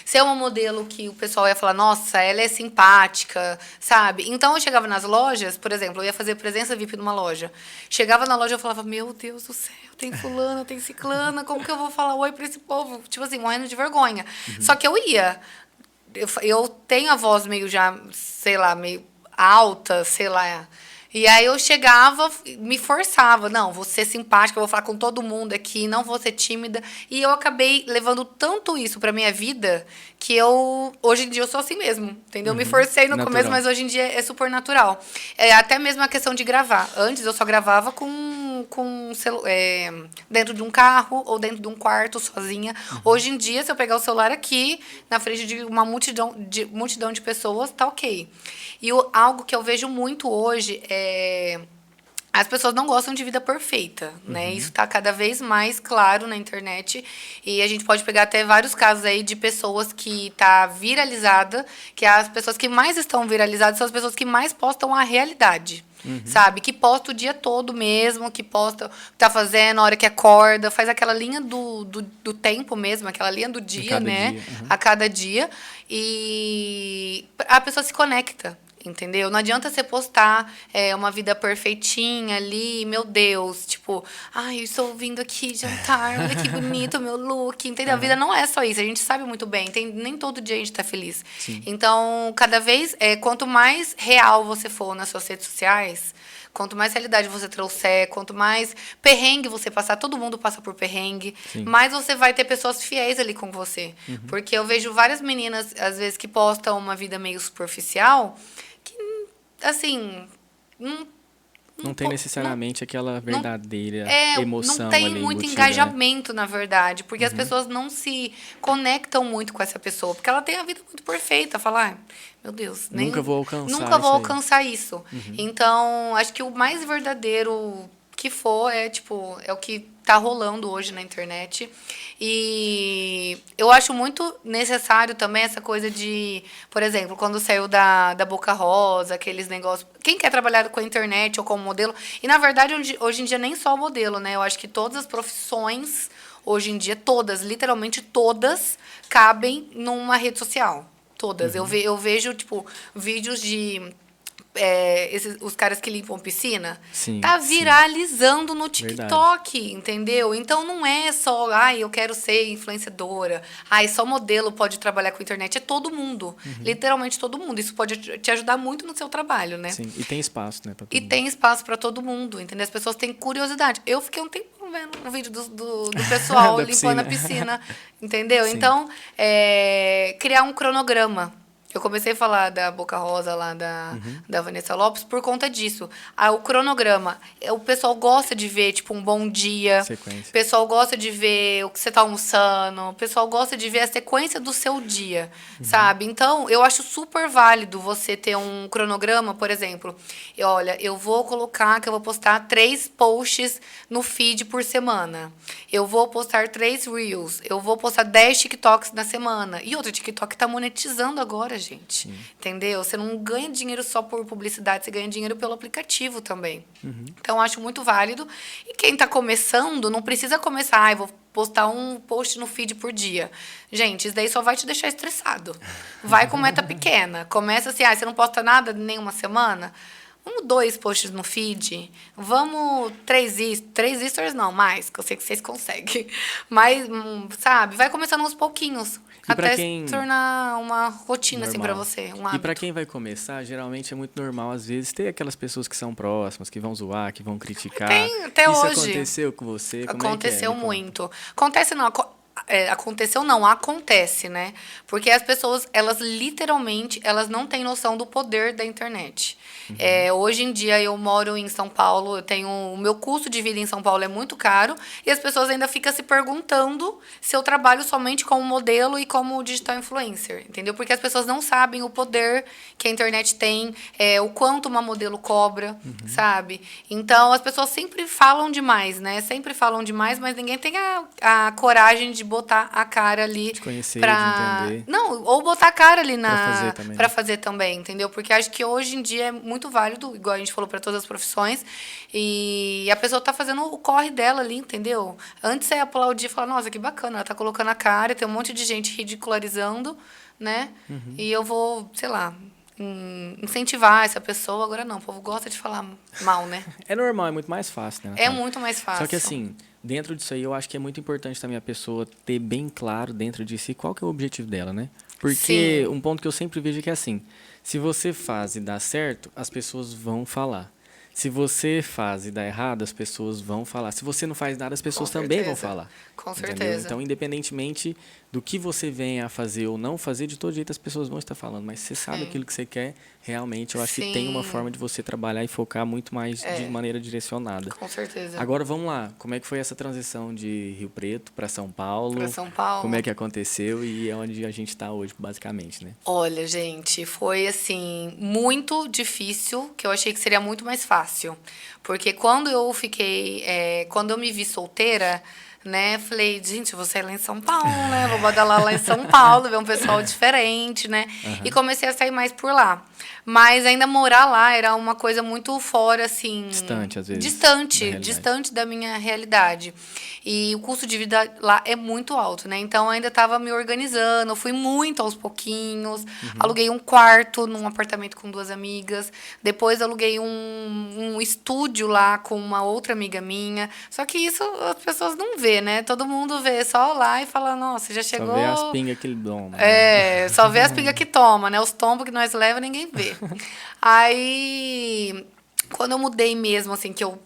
ser uma modelo que o pessoal ia falar, nossa, ela é simpática, sabe? Então, eu chegava nas lojas, por exemplo, eu ia fazer presença VIP numa loja. Chegava na loja, eu falava, meu Deus do céu, tem fulana, tem ciclana, como que eu vou falar oi pra esse povo? Tipo assim, morrendo de vergonha. Só que eu ia. Eu tenho a voz meio já, sei lá, meio alta, sei lá. E aí eu chegava, me forçava. Não, vou ser simpática, vou falar com todo mundo aqui, não vou ser tímida. E eu acabei levando tanto isso pra minha vida que hoje em dia eu sou assim mesmo, entendeu? Me forcei no começo, mas hoje em dia é super natural. Até mesmo a questão de gravar. Antes eu só gravava dentro de um carro ou dentro de um quarto sozinha. Hoje em dia, se eu pegar o celular aqui, na frente de uma multidão de pessoas, tá ok. E algo que eu vejo muito hoje as pessoas não gostam de vida perfeita, né? Isso está cada vez mais claro na internet. E a gente pode pegar até vários casos aí de pessoas que tá viralizada, que as pessoas que mais estão viralizadas são as pessoas que mais postam a realidade. Sabe? Que posta o dia todo mesmo, que posta o que tá fazendo, a hora que acorda, faz aquela linha do tempo mesmo, aquela linha do dia, né? A cada dia. E a pessoa se conecta. Entendeu? Não adianta você postar uma vida perfeitinha ali, meu Deus, tipo, ai, eu estou vindo aqui jantar, olha que bonito o meu look, entendeu? A vida não é só isso, a gente sabe muito bem, nem todo dia a gente tá feliz. Sim. Então, cada vez, quanto mais real você for nas suas redes sociais, quanto mais realidade você trouxer, quanto mais perrengue você passar, todo mundo passa por perrengue, Sim. mais você vai ter pessoas fiéis ali com você. Porque eu vejo várias meninas, às vezes, que postam uma vida meio superficial, que, assim, Não tem necessariamente aquela verdadeira emoção não tem ali muito embutida, né? engajamento, na verdade, porque as pessoas não se conectam muito com essa pessoa, porque ela tem a vida muito perfeita, falar, meu Deus, Nunca vou alcançar nunca vou isso aí. alcançar isso. Então, acho que o mais verdadeiro que for é o que tá rolando hoje na internet. E eu acho muito necessário também essa coisa de, por exemplo, quando saiu da Boca Rosa, aqueles negócios. Quem quer trabalhar com a internet ou como modelo? E na verdade, hoje em dia, nem só o modelo, né? Eu acho que todas as profissões, hoje em dia, todas, literalmente todas, cabem numa rede social. Todas. Eu vejo, tipo, vídeos de. Os caras que limpam piscina, Sim, tá sim. viralizando no TikTok, Verdade. entendeu? Então não é só, eu quero ser influenciadora, só modelo pode trabalhar com internet, é todo mundo, literalmente todo mundo. Isso pode te ajudar muito no seu trabalho, né? Sim, e tem espaço, né, pra todo E mundo. tem espaço para todo mundo, entendeu? As pessoas têm curiosidade. Eu fiquei um tempo vendo o vídeo do pessoal Da limpando a piscina. piscina, entendeu? Sim. Então, criar um cronograma. Eu comecei a falar da Boca Rosa lá, da Vanessa Lopes, por conta disso. O cronograma, o pessoal gosta de ver, tipo, um bom dia. Sequência. O pessoal gosta de ver o que você tá almoçando. O pessoal gosta de ver a sequência do seu dia, sabe? Então, eu acho super válido você ter um cronograma, por exemplo. Olha, eu vou colocar que eu vou postar 3 posts no feed por semana. Eu vou postar 3 Reels. Eu vou postar 10 TikToks na semana. E outro TikTok tá monetizando agora, gente. Entendeu? Você não ganha dinheiro só por publicidade, você ganha dinheiro pelo aplicativo também. Então, eu acho muito válido. E quem tá começando, não precisa começar, vou postar um post no feed por dia. Gente, isso daí só vai te deixar estressado. Vai com meta pequena. Começa assim, você não posta nada nem uma semana? Vamos 2 posts no feed. Vamos 3 stories, não, mais, que eu sei que vocês conseguem. Mas, sabe, vai começando aos pouquinhos. E pra Até quem- se tornar uma rotina, assim, pra Normal. você. Um E hábito. pra quem vai começar, geralmente é muito normal, às vezes, ter aquelas pessoas que são próximas, que vão zoar, que vão criticar. Tem, até Isso hoje. aconteceu com você? Como Aconteceu é que é? Me conta. muito. Aconteceu não, acontece, né? Porque as pessoas, elas literalmente, elas não têm noção do poder da internet. Hoje em dia eu moro em São Paulo, o meu custo de vida em São Paulo é muito caro e as pessoas ainda ficam se perguntando se eu trabalho somente como modelo e como digital influencer, entendeu? Porque as pessoas não sabem o poder que a internet tem, o quanto uma modelo cobra, sabe? Então as pessoas sempre falam demais, né? Sempre falam demais, mas ninguém tem a coragem de botar a cara ali De conhecer, pra... de entender. Não, ou botar a cara ali Pra fazer também, pra né? fazer também, entendeu? Porque acho que hoje em dia é muito válido, igual a gente falou, para todas as profissões, e a pessoa tá fazendo o corre dela ali, entendeu? Antes você ia aplaudir e falar, nossa, que bacana, ela tá colocando a cara, tem um monte de gente ridicularizando, né? E eu vou, sei lá, incentivar essa pessoa. Agora não, o povo gosta de falar mal, né? É normal, é muito mais fácil, né? É Natália? muito mais fácil. Só que assim, dentro disso aí, eu acho que é muito importante também a pessoa ter bem claro dentro de si qual que é o objetivo dela, né? Porque Sim. um ponto que eu sempre vejo é que é assim, se você faz e dá certo, as pessoas vão falar. Se você faz e dá errado, as pessoas vão falar. Se você não faz nada, as pessoas Com também vão certeza. falar. Com Entendeu? certeza. Então, independentemente do que você venha a fazer ou não fazer, de todo jeito as pessoas vão estar falando. Mas se você sabe Sim. aquilo que você quer, realmente, eu acho que tem uma Sim. forma de você trabalhar e focar muito mais de maneira direcionada. Com certeza. Agora, vamos lá. Como é que foi essa transição de Rio Preto para São Paulo? Pra São Paulo. Como é que aconteceu e é onde a gente está hoje, basicamente, né? Olha, gente, foi assim, muito difícil, que eu achei que seria muito mais fácil. Porque quando eu me vi solteira, né? Falei, gente, eu vou sair lá em São Paulo, né? Vou badalar lá em São Paulo, ver um pessoal diferente, né? E comecei a sair mais por lá. Mas ainda morar lá era uma coisa muito fora, assim... Distante, às vezes. Distante da minha realidade. E o custo de vida lá é muito alto, né? Então, eu ainda estava me organizando, fui muito aos pouquinhos. Aluguei um quarto num apartamento com 2 amigas. Depois, aluguei um estúdio lá com uma outra amiga minha. Só que isso as pessoas não vê, né? Todo mundo vê só lá e fala, nossa, já chegou... Só vê as pingas que ele doma. Só vê as pingas que toma, né? Os tombos que nós leva, ninguém vê. Aí, quando eu mudei mesmo, assim, que eu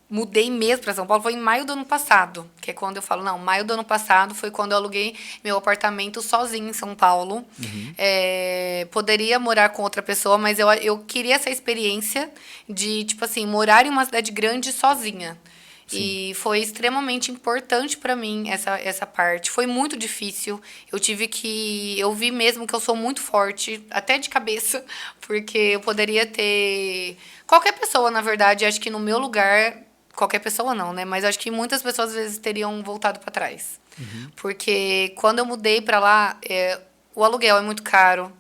mudei mesmo para São Paulo, foi em maio do ano passado. Que é quando eu falo, não, maio do ano passado foi quando eu aluguei meu apartamento sozinha em São Paulo. Poderia morar com outra pessoa, mas eu queria essa experiência de, tipo assim, morar em uma cidade grande sozinha. Sim. E foi extremamente importante para mim essa parte. Foi muito difícil. Eu vi mesmo que eu sou muito forte, até de cabeça, porque eu poderia ter... Qualquer pessoa, na verdade, acho que no meu lugar... Qualquer pessoa não, né? Mas acho que muitas pessoas, às vezes, teriam voltado para trás. Porque quando eu mudei para lá, o aluguel é muito caro.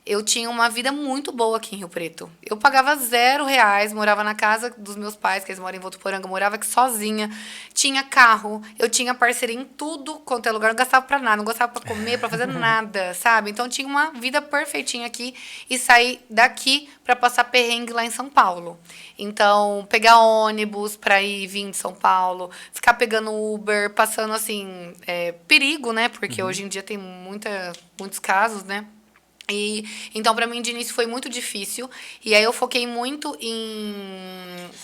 Eu tinha uma vida muito boa aqui em Rio Preto. Eu pagava R$0, morava na casa dos meus pais, que eles moram em Votuporanga, eu morava aqui sozinha. Tinha carro, eu tinha parceria em tudo quanto é lugar, não gastava pra nada, não gostava pra comer, pra fazer nada, sabe? Então, tinha uma vida perfeitinha aqui e saí daqui pra passar perrengue lá em São Paulo. Então, pegar ônibus pra ir e vir de São Paulo, ficar pegando Uber, passando, assim, perigo, né? Porque hoje em dia tem muitos casos, né? Então, para mim, de início foi muito difícil. E aí eu foquei muito em...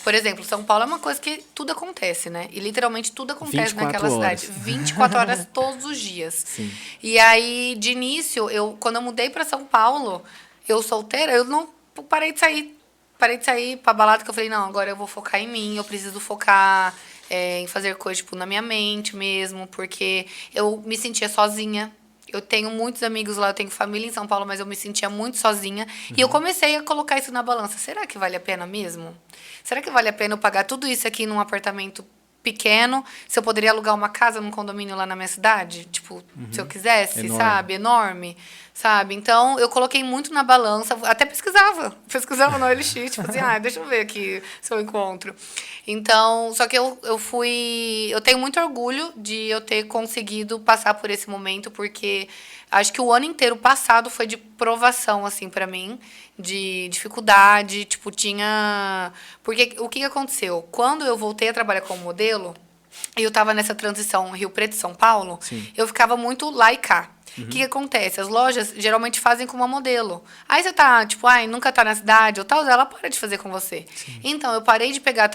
Por exemplo, São Paulo é uma coisa que tudo acontece, né? E literalmente tudo acontece naquela cidade. 24 horas todos os dias. Sim. E aí, de início, quando eu mudei para São Paulo, eu solteira, eu não parei de sair. Parei de sair pra balada, que eu falei, não, agora eu vou focar em mim. Eu preciso focar em fazer coisas, tipo, na minha mente mesmo. Porque eu me sentia sozinha. Eu tenho muitos amigos lá, eu tenho família em São Paulo, mas eu me sentia muito sozinha. E eu comecei a colocar isso na balança. Será que vale a pena mesmo? Será que vale a pena eu pagar tudo isso aqui num apartamento pequeno? Se eu poderia alugar uma casa num condomínio lá na minha cidade? Tipo, se eu quisesse, enorme. Sabe? Enorme, sabe? Então, eu coloquei muito na balança. Até pesquisava. Pesquisava no OLX. Tipo assim, deixa eu ver aqui se eu encontro. Então, só que eu fui... Eu tenho muito orgulho de eu ter conseguido passar por esse momento, porque acho que o ano inteiro passado foi de provação, assim, pra mim, de dificuldade, tipo, tinha... Porque o que aconteceu? Quando eu voltei a trabalhar como modelo, eu tava nessa transição Rio Preto e São Paulo, Sim. Eu ficava muito lá e cá. O que acontece? As lojas geralmente fazem com uma modelo. Aí você tá, tipo, nunca tá na cidade ou tal, ela para de fazer com você. Sim. Então, eu parei de pegar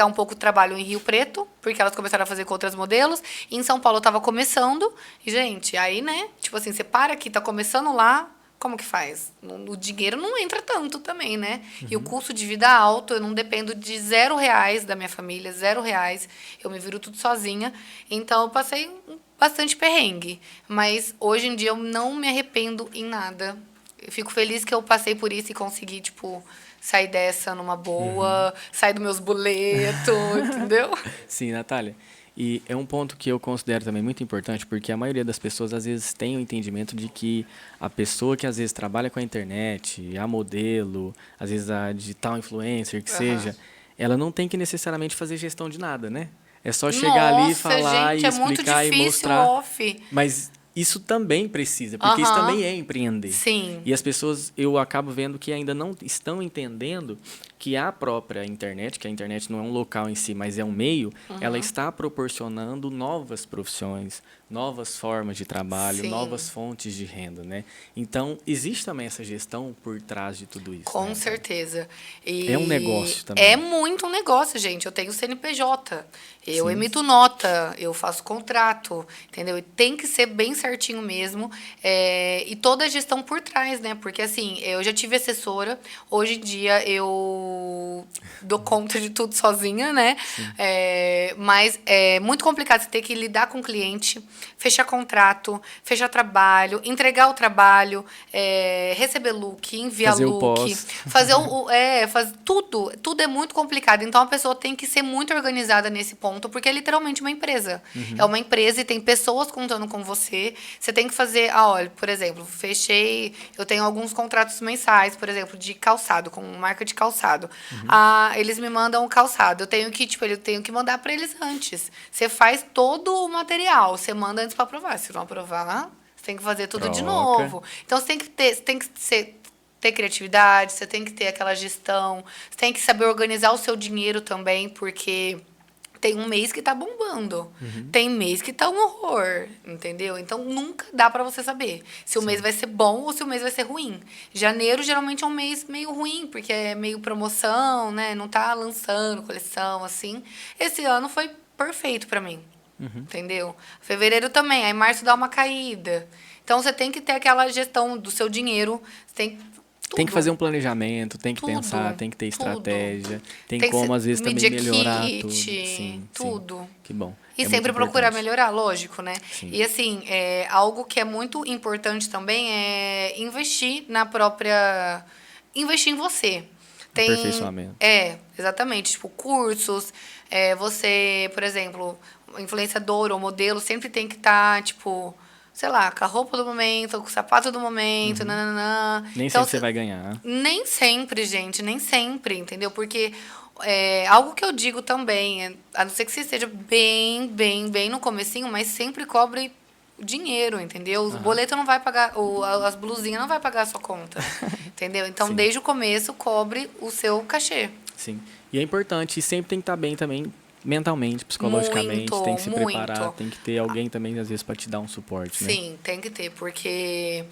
um pouco de trabalho em Rio Preto, porque elas começaram a fazer com outras modelos. E em São Paulo eu tava começando. E, gente, aí, né, tipo assim, você para aqui, tá começando lá, como que faz? O dinheiro não entra tanto também, né? E o custo de vida alto, eu não dependo de R$0 da minha família, R$0. Eu me viro tudo sozinha. Então, eu passei bastante perrengue. Mas, hoje em dia, eu não me arrependo em nada. Eu fico feliz que eu passei por isso e consegui, tipo, sair dessa numa boa, sair dos meus boletos, entendeu? Sim, Natália. E é um ponto que eu considero também muito importante, porque a maioria das pessoas, às vezes, tem o entendimento de que a pessoa que, às vezes, trabalha com a internet, a modelo, às vezes, a digital influencer, que seja, ela não tem que necessariamente fazer gestão de nada, né? É só chegar ali, falar gente, e explicar e mostrar. Mas isso também precisa, porque isso também é empreender. Sim. E as pessoas, eu acabo vendo que ainda não estão entendendo que a própria internet, que a internet não é um local em si, mas é um meio, ela está proporcionando novas profissões, novas formas de trabalho, Sim. novas fontes de renda, né? Então, existe também essa gestão por trás de tudo isso. Com certeza. E é um negócio também. É muito um negócio, gente. Eu tenho CNPJ, eu emito nota, eu faço contrato, entendeu? E tem que ser bem certinho mesmo. E toda a gestão por trás, né? Porque, assim, eu já tive assessora. Hoje em dia, eu dou conta de tudo sozinha, né? Mas é muito complicado você ter que lidar com o cliente, fechar contrato, fechar trabalho, entregar o trabalho, receber look, enviar Fazer o look, pós. fazer fazer tudo. Tudo é muito complicado. Então a pessoa tem que ser muito organizada nesse ponto, porque é literalmente uma empresa. É uma empresa e tem pessoas contando com você. Você tem que fazer, olha, por exemplo, eu tenho alguns contratos mensais, por exemplo, de calçado, com marca de calçado. Eles me mandam o calçado. Eu tenho que mandar para eles antes. Você faz todo o material, você manda antes para aprovar. Se não aprovar, você tem que fazer tudo de Troca. novo. Então você tem que ter criatividade, você tem que ter aquela gestão, você tem que saber organizar o seu dinheiro também, porque tem um mês que tá bombando, tem mês que tá um horror, entendeu? Então nunca dá pra você saber se o mês vai ser bom ou se o mês vai ser ruim. Janeiro geralmente é um mês meio ruim, porque é meio promoção, né? Não tá lançando coleção assim. Esse ano foi perfeito pra mim. Entendeu? Fevereiro também, aí março dá uma caída. Então você tem que ter aquela gestão do seu dinheiro, você tem Tem que tudo. fazer um planejamento, tem que Tudo, pensar, tem que ter tudo. estratégia, tem Tem que como às vezes também medir melhorar kit, tudo. Sim, tudo. sim. Que bom. E É muito sempre procurar importante. melhorar, lógico, né? Sim. E assim, algo que é muito importante também é investir na própria. Investir em você. Aperfeiçoamento. Exatamente. Tipo, cursos. Você, por exemplo, influenciador ou modelo sempre tem que estar, tipo, sei lá, com a roupa do momento, com o sapato do momento, nananã. Nem Então, sempre você vai ganhar. nem sempre, gente, nem sempre, entendeu? Porque algo que eu digo também, a não ser que você esteja bem, bem, bem no comecinho, mas sempre cobre dinheiro, entendeu? Os boletos não vai pagar, as blusinhas não vai pagar a sua conta, entendeu? Então, Sim. desde o começo, cobre o seu cachê. Sim. E é importante, e sempre tem que estar bem também mentalmente, psicologicamente, Muito, tem que se preparar, muito. tem que ter alguém também, às vezes, para te dar um suporte, né? Sim, tem que ter, porque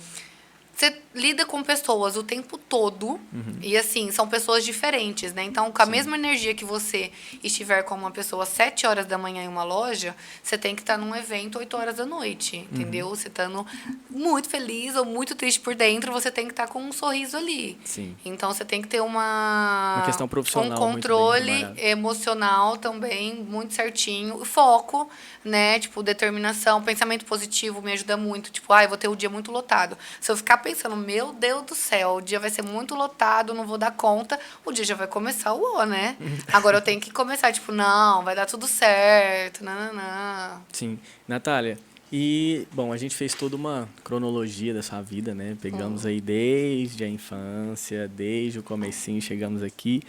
você lida com pessoas o tempo todo e, assim, são pessoas diferentes, né? Então, com a mesma energia que você estiver com uma pessoa às 7 horas da manhã em uma loja, você tem que estar num evento 8 horas da noite, entendeu? Você estando muito feliz ou muito triste por dentro, você tem que estar com um sorriso ali. Sim. Então, você tem que ter uma questão profissional um muito bem controle trabalhada. emocional também muito certinho, foco, né? Tipo, determinação, pensamento positivo me ajuda muito. Tipo, eu vou ter o dia muito lotado. Se eu ficar pensando, meu Deus do céu, o dia vai ser muito lotado, não vou dar conta, o dia já vai começar né? Agora eu tenho que começar, tipo, não, vai dar tudo certo, não. Sim. Natália, e, bom, a gente fez toda uma cronologia da sua vida, né? Pegamos aí desde a infância, desde o comecinho, chegamos aqui.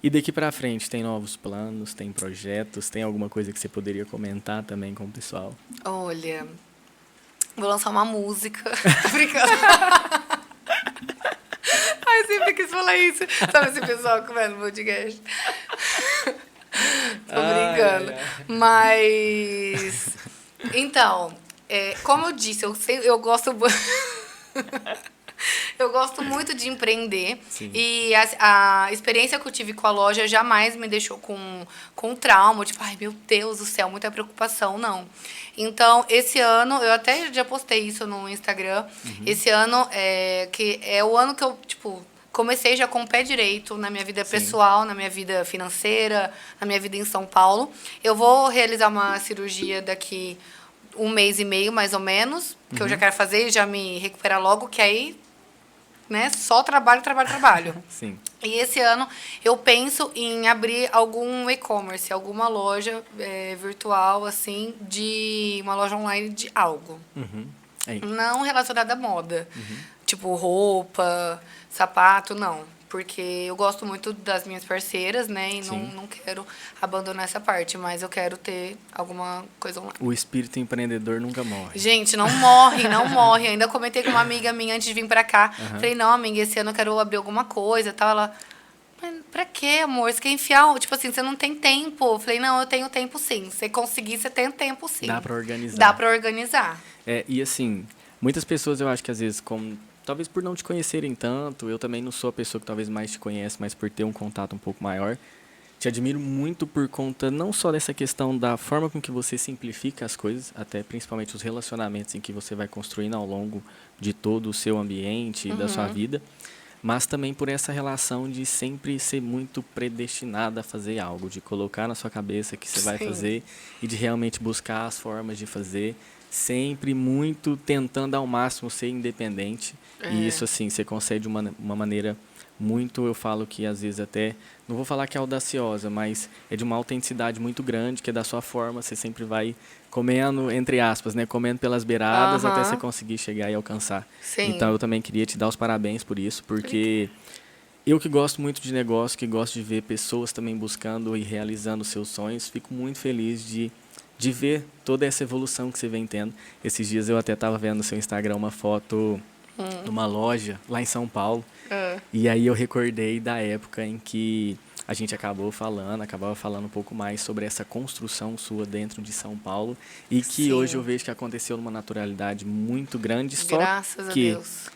E daqui pra frente, tem novos planos, tem projetos, tem alguma coisa que você poderia comentar também com o pessoal? Olha, vou lançar uma música. Tô brincando. Ai, sempre quis falar isso. Sabe esse pessoal que vai no podcast? Tô brincando. Mas, então, como eu disse, eu gosto... Eu gosto muito de empreender. Sim. E a experiência que eu tive com a loja jamais me deixou com trauma. Tipo, ai, meu Deus do céu, muita preocupação. Não. Então, esse ano, eu até já postei isso no Instagram. Esse ano, que é o ano que eu, tipo, comecei já com o pé direito na minha vida pessoal, na minha vida financeira, na minha vida em São Paulo. Eu vou realizar uma cirurgia daqui 1 mês e meio, mais ou menos, que eu já quero fazer e já me recuperar logo, que aí, né, só trabalho. Sim. E esse ano eu penso em abrir algum e-commerce, alguma loja virtual, assim, de uma loja online de algo. Aí. Não relacionada à moda. Tipo, roupa, sapato, não. Porque eu gosto muito das minhas parceiras, né? E não quero abandonar essa parte, mas eu quero ter alguma coisa online. O espírito empreendedor nunca morre. Gente, não morre, não morre. Ainda comentei com uma amiga minha antes de vir pra cá. Falei, não, amiga, esse ano eu quero abrir alguma coisa e tal. Ela, mas pra quê, amor? Você quer enfiar? Tipo assim, você não tem tempo. Eu falei, não, eu tenho tempo sim. Se você conseguir, você tem tempo sim. Dá pra organizar. Dá pra organizar. E assim, muitas pessoas eu acho que às vezes, talvez por não te conhecerem tanto, eu também não sou a pessoa que talvez mais te conhece, mas por ter um contato um pouco maior, te admiro muito por conta não só dessa questão da forma com que você simplifica as coisas, até principalmente os relacionamentos em que você vai construindo ao longo de todo o seu ambiente e da sua vida, mas também por essa relação de sempre ser muito predestinada a fazer algo, de colocar na sua cabeça que você vai Sim. fazer e de realmente buscar as formas de fazer, sempre muito tentando ao máximo ser independente. E isso, assim, você consegue de uma maneira muito, eu falo que às vezes até, não vou falar que é audaciosa, mas é de uma autenticidade muito grande, que é da sua forma, você sempre vai comendo, entre aspas, né, comendo pelas beiradas até você conseguir chegar e alcançar. Sim. Então eu também queria te dar os parabéns por isso, porque eu que gosto muito de negócio, que gosto de ver pessoas também buscando e realizando seus sonhos, fico muito feliz de ver toda essa evolução que você vem tendo. Esses dias eu até estava vendo no seu Instagram uma foto numa loja lá em São Paulo, e aí eu recordei da época em que a gente acabava falando um pouco mais sobre essa construção sua dentro de São Paulo e que Sim. hoje eu vejo que aconteceu numa naturalidade muito grande, só Graças a que Deus.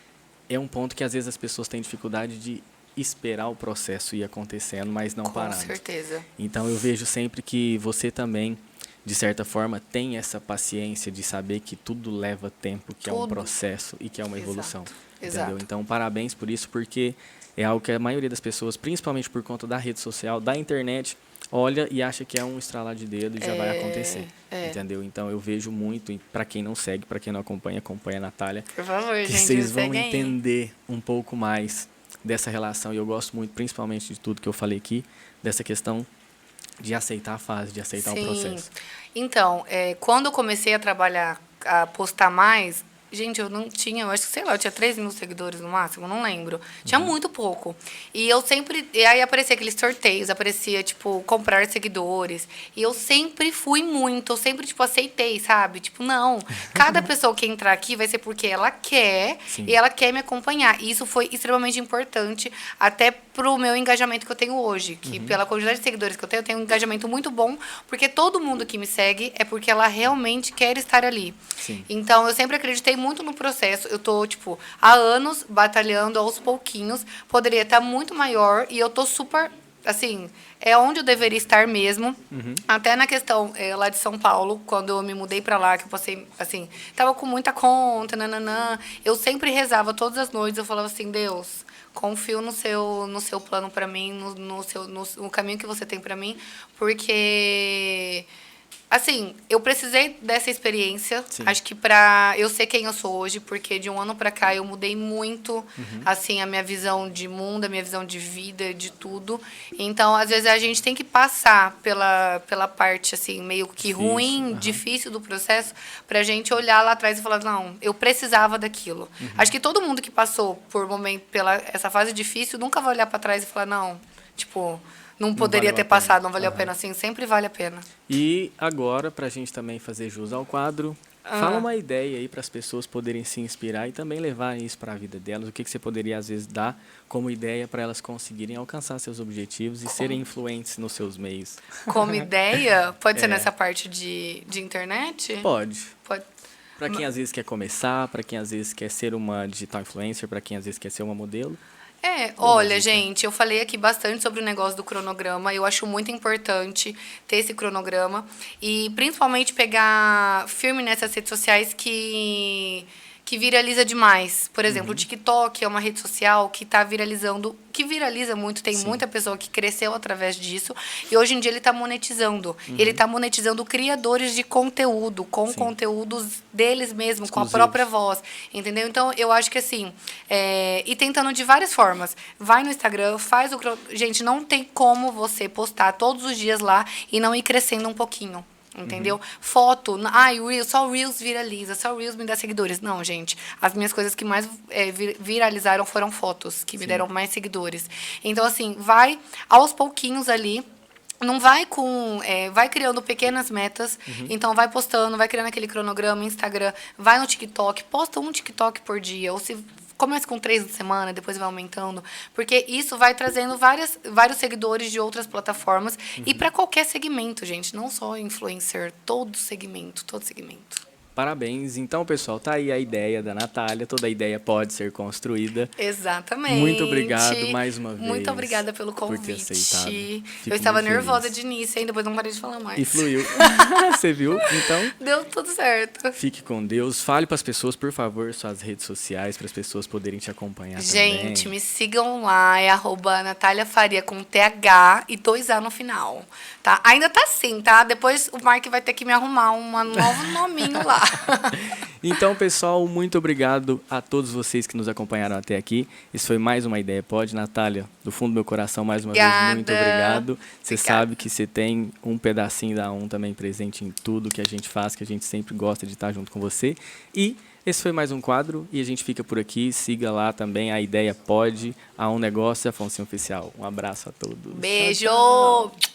é um ponto que às vezes as pessoas têm dificuldade de esperar o processo ir acontecendo, mas não Com parando. certeza. Então eu vejo sempre que você também, de certa forma, tem essa paciência de saber que tudo leva tempo, que é um Tudo. processo e que é uma evolução. Exato. Entendeu? Então, parabéns por isso, porque é algo que a maioria das pessoas, principalmente por conta da rede social, da internet, olha e acha que é um estralar de dedo e já vai acontecer. Entendeu? Então, eu vejo muito, e para quem não segue, para quem não acompanha, acompanha a Natália, Por favor, que gente, vocês vão segue aí. entender um pouco mais dessa relação. E eu gosto muito, principalmente de tudo que eu falei aqui, dessa questão de aceitar a fase, de aceitar o processo. Então, quando eu comecei a trabalhar, a postar mais, gente, eu não tinha, eu acho que, sei lá, eu tinha 3 mil seguidores no máximo, não lembro. Tinha muito pouco. E eu sempre, e aí aparecia aqueles sorteios, aparecia, tipo, comprar seguidores. E eu sempre fui muito, eu sempre, tipo, aceitei, sabe? Tipo, não, cada pessoa que entrar aqui vai ser porque ela quer e ela quer me acompanhar. E isso foi extremamente importante até pro meu engajamento que eu tenho hoje. Que pela quantidade de seguidores que eu tenho um engajamento muito bom, porque todo mundo que me segue é porque ela realmente quer estar ali. Sim. Então, eu sempre acreditei muito no processo. Eu tô, tipo, há anos batalhando aos pouquinhos. Poderia estar muito maior e eu tô super, assim, é onde eu deveria estar mesmo. Até na questão lá de São Paulo, quando eu me mudei pra lá, que eu passei, assim, tava com muita conta, nananã. Eu sempre rezava todas as noites, eu falava assim, Deus, confio no seu plano pra mim, no caminho que você tem pra mim, porque... Assim, eu precisei dessa experiência, acho que pra eu ser quem eu sou hoje, porque de um ano pra cá eu mudei muito, assim, a minha visão de mundo, a minha visão de vida, de tudo. Então, às vezes, a gente tem que passar pela parte, assim, meio que Difícil, ruim, difícil do processo, pra gente olhar lá atrás e falar, não, eu precisava daquilo. Acho que todo mundo que passou por essa fase difícil nunca vai olhar pra trás e falar, não, tipo... Não poderia valeu ter a pena. passado, não valeu a pena. Assim, sempre vale a pena. E agora, para a gente também fazer jus ao quadro, fala uma ideia aí para as pessoas poderem se inspirar e também levar isso para a vida delas. O que você poderia, às vezes, dar como ideia para elas conseguirem alcançar seus objetivos e serem influentes nos seus meios? Como ideia, pode ser nessa parte de internet? Pode. Pode. Para quem às vezes quer começar, para quem às vezes quer ser uma digital influencer, para quem às vezes quer ser uma modelo. Olha, gente, eu falei aqui bastante sobre o negócio do cronograma. Eu acho muito importante ter esse cronograma. E principalmente pegar firme nessas redes sociais que viraliza demais. Por exemplo, o TikTok é uma rede social que está viralizando, que viraliza muito, tem muita pessoa que cresceu através disso, e hoje em dia ele está monetizando. Ele está monetizando criadores de conteúdo, com conteúdos deles mesmos, com a própria voz, entendeu? Então, eu acho que assim, e tentando de várias formas. Vai no Instagram, faz o... Gente, não tem como você postar todos os dias lá e não ir crescendo um pouquinho. Entendeu? Foto. Só o Reels viraliza, só o Reels me dá seguidores. Não, gente. As minhas coisas que mais viralizaram foram fotos, que me deram mais seguidores. Então, assim, vai aos pouquinhos ali. Não vai com... vai criando pequenas metas. Então, vai postando, vai criando aquele cronograma, Instagram. Vai no TikTok. Posta um TikTok por dia. Ou se... Começa com 3 na semana, depois vai aumentando. Porque isso vai trazendo vários seguidores de outras plataformas. E para qualquer segmento, gente. Não só influencer. Todo segmento. Parabéns. Então, pessoal, tá aí a ideia da Natália. Toda ideia pode ser construída. Exatamente. Muito obrigado mais uma vez. Muito obrigada pelo por ter convite. aceitado. Fico Eu estava muito nervosa feliz. de início, hein? Depois não parei de falar mais. E fluiu. Você viu? Então, Deu tudo certo. fique com Deus. Fale para as pessoas, por favor, suas redes sociais, para as pessoas poderem te acompanhar Gente, também. me sigam lá, é @Natália Faria com TH e 2A no final, tá? Ainda tá assim, tá? Depois o Mark vai ter que me arrumar um novo nominho lá. Então, pessoal, muito obrigado a todos vocês que nos acompanharam até aqui. Isso foi mais uma Ideia Pod. Natália, do fundo do meu coração, mais uma vez, muito obrigado. Você Obrigada. sabe que você tem um pedacinho da ON também presente em tudo que a gente faz, que a gente sempre gosta de estar junto com você. E esse foi mais um quadro e a gente fica por aqui. Siga lá também a Ideia Pod, a ON Negócio e a Afonso Oficial. Um abraço a todos. Beijo! Tchau, tchau.